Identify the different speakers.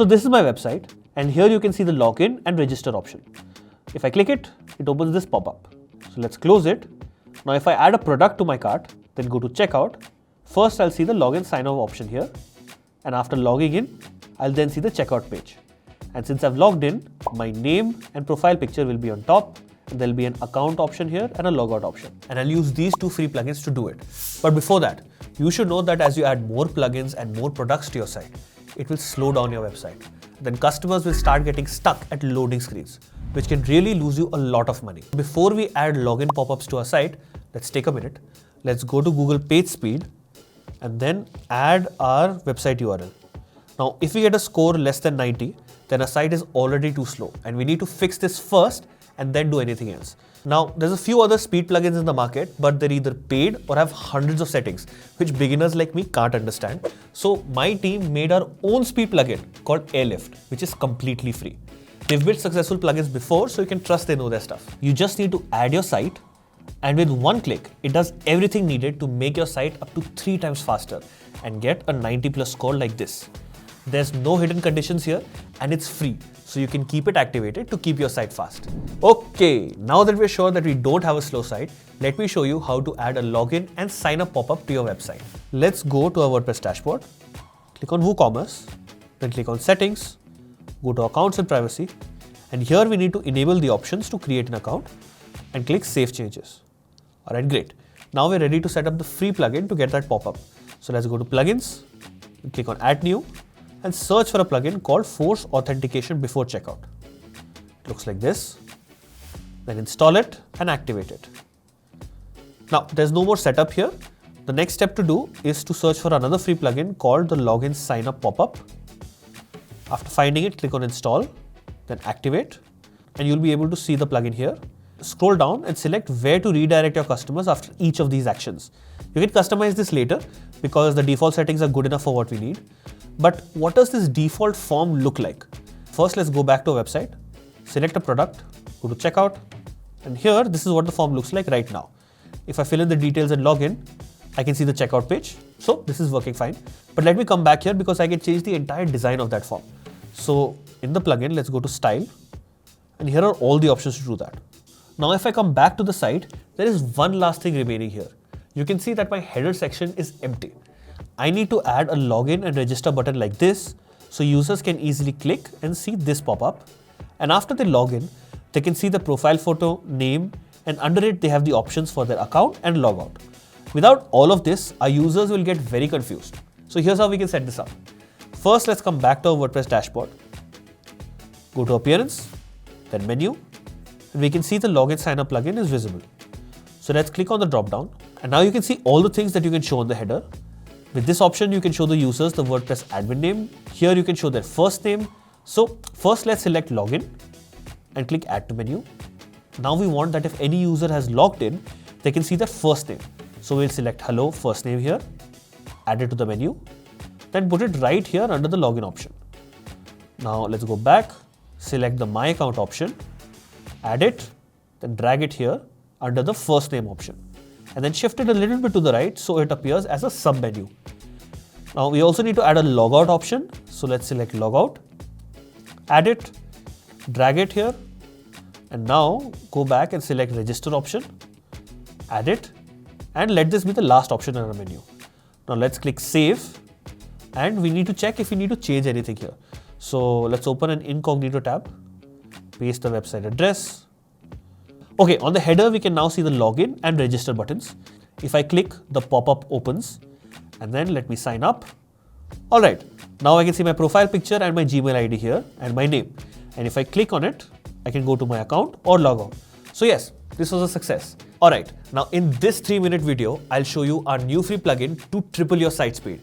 Speaker 1: So this is my website, and here you can see the login and register option. If I click it, it opens this pop-up. So let's close it. Now if I add a product to my cart, then go to checkout. First I'll see the login sign up option here, and after logging in, I'll then see the checkout page. And since I've logged in, my name and profile picture will be on top, and there'll be an account option here and a logout option. And I'll use these two free plugins to do it. But before that, you should know that as you add more plugins and more products to your site, it will slow down your website. Then customers will start getting stuck at loading screens, which can really lose you a lot of money. Before we add login pop-ups to our site, let's take a minute. Let's go to Google PageSpeed and then add our website URL. Now, if we get a score less than 90, then our site is already too slow, and we need to fix this first and then do anything else. Now, there's a few other speed plugins in the market, but they're either paid or have hundreds of settings, which beginners like me can't understand. So my team made our own speed plugin called Airlift, which is completely free. They've built successful plugins before, so you can trust they know their stuff. You just need to add your site, and with one click, it does everything needed to make your site up to 3 times faster and get a 90+ score like this. There's no hidden conditions here, and it's free, so you can keep it activated to keep your site fast. Okay, now that we're sure that we don't have a slow site, let me show you how to add a login and sign up pop-up to your website. Let's go to our WordPress dashboard, click on WooCommerce, then click on Settings, go to Accounts and Privacy, and here we need to enable the options to create an account and click Save Changes. Alright, great. Now we're ready to set up the free plugin to get that pop-up. So let's go to Plugins, click on Add New, and search for a plugin called Force Authentication before checkout. It looks like this. Then install it and activate it. Now, there's no more setup here. The next step to do is to search for another free plugin called the Login Sign Up Pop-up. After finding it, click on Install, then Activate, and you'll be able to see the plugin here. Scroll down and select where to redirect your customers after each of these actions. You can customize this later because the default settings are good enough for what we need. But what does this default form look like? First, let's go back to our website, select a product, go to checkout, and here, this is what the form looks like right now. If I fill in the details and log in, I can see the checkout page. So this is working fine. But let me come back here because I can change the entire design of that form. So in the plugin, let's go to Style, and here are all the options to do that. Now, if I come back to the site, there is one last thing remaining here. You can see that my header section is empty. I need to add a login and register button like this, so users can easily click and see this pop up. And after they log in, they can see the profile photo, name, and under it they have the options for their account and logout. Without all of this, our users will get very confused. So here's how we can set this up. First, let's come back to our WordPress dashboard. Go to Appearance, then Menu, and we can see the Login Sign Up plugin is visible. So let's click on the drop down, and now you can see all the things that you can show on the header. With this option, you can show the users the WordPress admin name. Here you can show their first name. So first, let's select Login and click Add to Menu. Now we want that if any user has logged in, they can see their first name. So we'll select Hello First Name here, add it to the menu, then put it right here under the login option. Now let's go back, select the My Account option, add it, then drag it here under the first name option, and then shift it a little bit to the right so it appears as a sub menu. Now we also need to add a logout option. So let's select logout, add it, drag it here, and now go back and select register option, add it, and let this be the last option in our menu. Now let's click save, and we need to check if we need to change anything here. So let's open an incognito tab, paste the website address. Okay, on the header, we can now see the login and register buttons. If I click, the pop-up opens, and then let me sign up. All right, now I can see my profile picture and my Gmail ID here and my name. And if I click on it, I can go to my account or log out. So yes, this was a success. All right, now in this 3-minute video, I'll show you our new free plugin to triple your site speed.